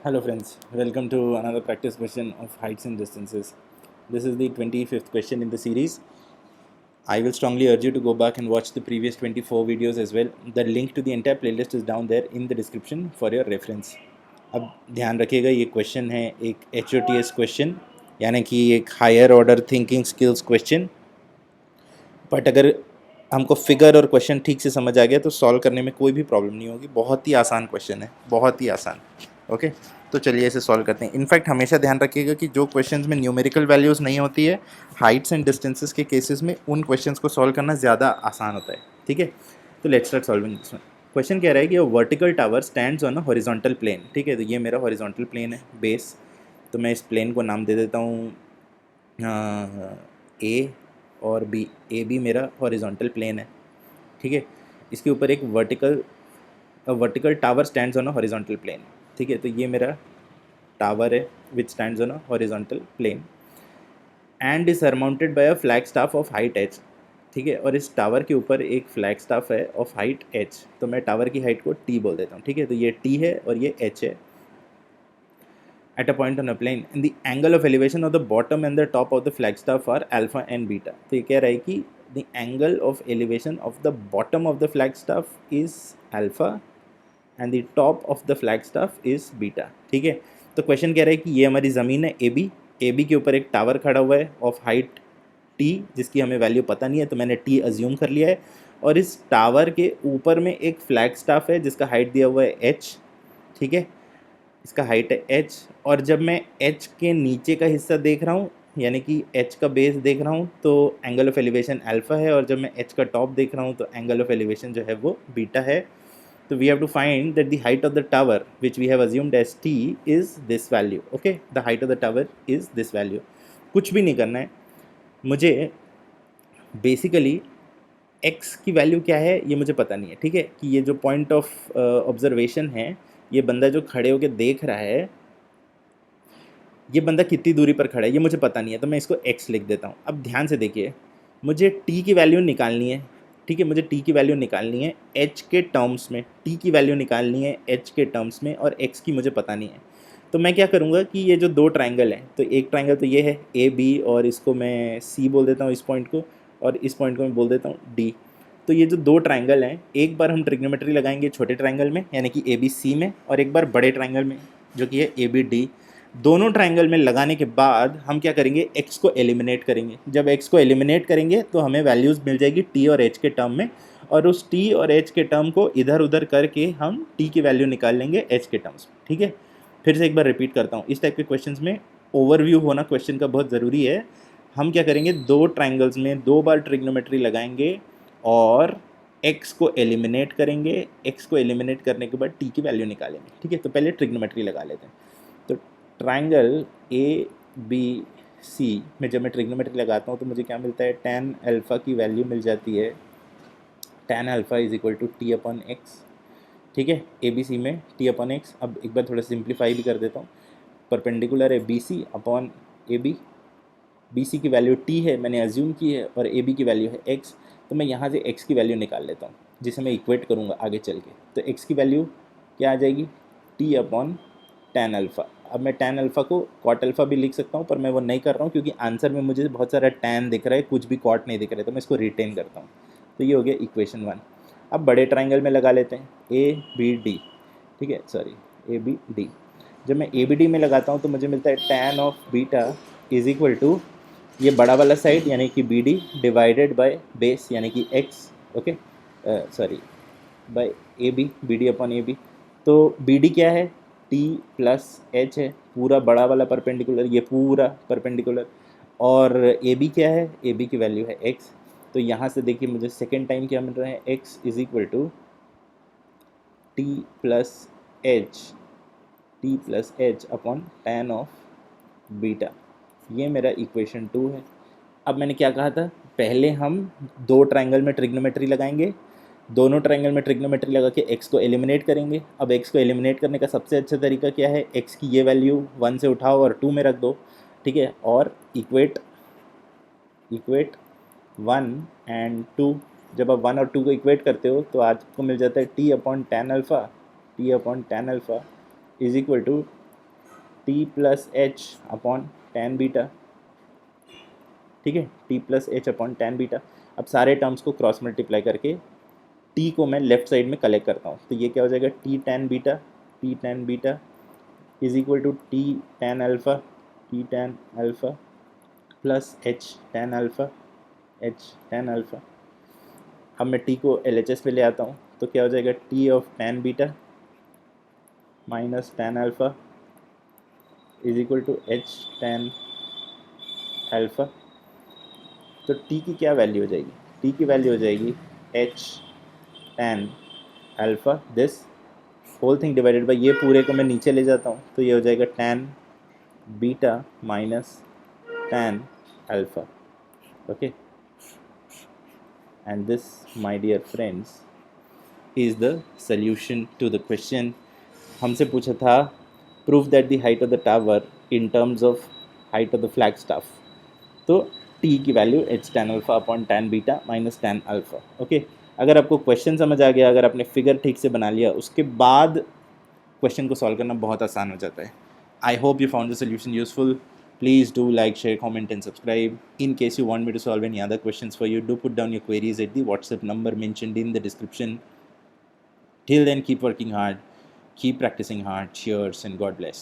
Hello friends, welcome to another practice question of heights and distances. This is the 25th question in the series. I will strongly urge you to go back and watch the previous 24 videos as well. The link to the entire playlist is down there in the description for your reference. अब ध्यान रखिएगा ये question है एक HOTS question यानी कि एक higher order thinking skills question. But अगर हमको फिगर और क्वेश्चन ठीक से समझ आ गया तो सॉल्व करने में कोई भी प्रॉब्लम नहीं होगी। बहुत ही आसान क्वेश्चन है, बहुत ही आसान। ओके, तो चलिए इसे सॉल्व करते हैं। इनफैक्ट हमेशा ध्यान रखिएगा कि जो क्वेश्चंस में न्यूमेरिकल वैल्यूज़ नहीं होती है, हाइट्स एंड डिस्टेंसेस के केसेस में उन क्वेश्चंस को सॉल्व करना ज़्यादा आसान होता है। ठीक है, तो let's start solving this one. Question कह रहा है कि vertical tower stands on a horizontal plane. ठीक है, तो ये मेरा हॉरिजॉन्टल प्लेन है बेस, तो मैं इस प्लेन को नाम दे देता हूँ ए और बी। ए बी मेरा हॉरिजॉन्टल प्लेन है। ठीक है, इसके ऊपर एक vertical tower stands on a horizontal plane. ठीक है, तो ये मेरा टावर है which stands on a horizontal plane and is surmounted by a flag staff of height H. ठीक है, और इस टावर के ऊपर एक फ्लैग स्टाफ है ऑफ हाइट एच, तो मैं टावर की हाइट को टी बोल देता हूँ। ठीक है, तो ये टी है और ये एच है। At a point on a plane and the angle of elevation of the bottom and the top of the flagstaff are alpha and beta। तो ये कह रहा है कि the angle of elevation of the bottom of the flagstaff is alpha and the top of the flagstaff is beta। ठीक है, तो question कह रहा है कि ये हमारी ज़मीन है ए बी के ऊपर एक टावर खड़ा हुआ है ऑफ हाइट टी, जिसकी हमें वैल्यू पता नहीं है, तो मैंने टी अज्यूम कर लिया है। और इस टावर के ऊपर में एक फ्लैग स्टाफ है जिसका हाइट दिया हुआ है एच। ठीक है, इसका हाइट है एच, और जब मैं एच के नीचे का हिस्सा देख रहा हूँ यानी कि एच का बेस देख रहा हूँ तो एंगल ऑफ एलिवेशन अल्फ़ा है, और जब मैं एच का टॉप देख रहा हूँ तो एंगल ऑफ एलिवेशन जो है वो बीटा है। तो we have to find that the height of the tower which we have assumed as T is this value. Okay, the height of the tower is this value. कुछ भी नहीं करना है मुझे, बेसिकली एक्स की value क्या है ये मुझे पता नहीं है। ठीक है, कि ये जो पॉइंट ऑफ ऑब्जर्वेशन है, ये बंदा जो खड़े होकर देख रहा है, ये बंदा कितनी दूरी पर खड़ा है ये मुझे पता नहीं है, तो मैं इसको x लिख देता हूँ। अब ध्यान से देखिए, मुझे t की वैल्यू निकालनी है। ठीक है, मुझे t की वैल्यू निकालनी है h के टर्म्स में, t की वैल्यू निकालनी है h के टर्म्स में, और x की मुझे पता नहीं है। तो मैं क्या करूँगा कि ये जो दो ट्राइंगल हैं, तो एक ट्राइंगल तो ये है ए बी, और इसको मैं c बोल देता हूँ इस पॉइंट को, और इस पॉइंट को मैं बोल देता हूँ d। तो ये जो दो ट्राइंगल हैं, एक बार हम ट्रिग्नोमेट्री लगाएंगे छोटे ट्राइंगल में यानी कि ए बी सी में, और एक बार बड़े ट्राइंगल में जो कि है ए बी डी। दोनों ट्राइंगल में लगाने के बाद हम क्या करेंगे, x को एलिमिनेट करेंगे। जब x को एलिमिनेट करेंगे तो हमें वैल्यूज़ मिल जाएगी t और h के टर्म में, और उस t और h के टर्म को इधर उधर करके हम t की वैल्यू निकाल लेंगे h के टर्म्स में। ठीक है, फिर से एक बार रिपीट करता हूँ, इस टाइप के क्वेश्चंस में ओवरव्यू होना क्वेश्चन का बहुत ज़रूरी है। हम क्या करेंगे, दो ट्राइंगल्स में दो बार ट्रिग्नोमेट्री लगाएंगे और x को एलिमिनेट करेंगे। x को एलिमिनेट करने के बाद t की वैल्यू निकालेंगे। ठीक है, तो पहले ट्रिग्नोमेट्री लगा लेते हैं। तो ट्राइंगल ए बी सी में जब मैं ट्रिग्नोमेट्री लगाता हूँ तो मुझे क्या मिलता है, tan अल्फ़ा की वैल्यू मिल जाती है, tan alpha is equal to T upon X. ठीक है, ए बी सी में टी अपॉन एक्स। अब एक बार थोड़ा सिंप्लीफाई भी कर देता हूँ, परपेंडिकुलर है B C upon A B. B C की वैल्यू टी है, मैंने अज्यूम की है, और ए बी की वैल्यू है एक्स। तो मैं यहाँ से एक्स की वैल्यू निकाल लेता हूँ जिसे मैं इक्वेट करूँगा आगे चल के। तो एक्स की वैल्यू क्या आ जाएगी, टी अपॉन tan अल्फ़ा। अब मैं tan अल्फ़ा को cot अल्फ़ा भी लिख सकता हूँ, पर मैं वो नहीं कर रहा हूँ क्योंकि आंसर में मुझे बहुत सारा tan दिख रहा है, कुछ भी cot नहीं दिख रहा है, तो मैं इसको रिटेन करता हूँ। तो ये हो गया इक्वेशन 1। अब बड़े ट्राइंगल में लगा लेते हैं ए बी डी। ठीक है, सॉरी, ए बी डी। जब मैं ए बी डी में लगाता हूँ तो मुझे मिलता है tan of beta is equal to ये बड़ा वाला साइड यानी कि B D divided by base यानी कि X. Okay, sorry, by A B D upon A B. तो बी डी क्या है, टी प्लस एच है, पूरा बड़ा वाला परपेंडिकुलर, ये पूरा परपेंडिकुलर। और ए बी क्या है, ए बी की वैल्यू है एक्स। तो यहाँ से देखिए मुझे सेकेंड टाइम क्या मिल रहा है, X is equal to T plus H, T plus H upon tan of beta. ये मेरा इक्वेशन 2 है। अब मैंने क्या कहा था, पहले हम दो ट्राइंगल में ट्रिग्नोमेट्री लगाएंगे, दोनों ट्राइंगल में ट्रिग्नोमेट्री लगा के x को एलिमिनेट करेंगे। अब x को एलिमिनेट करने का सबसे अच्छा तरीका क्या है, x की ये वैल्यू 1 से उठाओ और 2 में रख दो। ठीक है, और इक्वेट 1 एंड 2। जब आप 1 और 2 को इक्वेट करते हो तो आपको मिल जाता है t upon tan alpha, T upon tan alpha is equal to T plus H upon tan beta, ठीक है, T plus H upon tan beta. अब सारे टर्म्स को क्रॉस मल्टीप्लाई करके टी को मैं लेफ्ट साइड में कलेक्ट करता हूँ, तो ये क्या हो जाएगा, T tan beta is equal to T tan alpha plus H tan alpha. अब मैं टी को एल एच एस पे ले आता हूँ, तो क्या हो जाएगा, T of tan beta minus tan alpha is equal to H tan alpha. तो टी की क्या वैल्यू हो जाएगी, टी की वैल्यू हो जाएगी H tan alpha this whole thing divided by, ये पूरे को मैं नीचे ले जाता हूँ, तो ये हो जाएगा ten beta minus tan alpha. Okay, and this, my dear friends, is the solution to the question। हमसे पूछा था prove that the height of the tower in terms of height of the flagstaff, तो t की value h tan alpha upon tan beta minus tan alpha. Okay, अगर आपको question समझ आ गया, अगर आपने फिगर ठीक से बना लिया, उसके बाद क्वेश्चन को सॉल्व करना बहुत आसान हो जाता है। I hope you found the solution useful. Please do like, share, comment and subscribe. In case you want me to solve any other questions for you, do put down your queries at the WhatsApp number mentioned in the description. Till then, keep working hard, keep practicing hard. Cheers and God bless.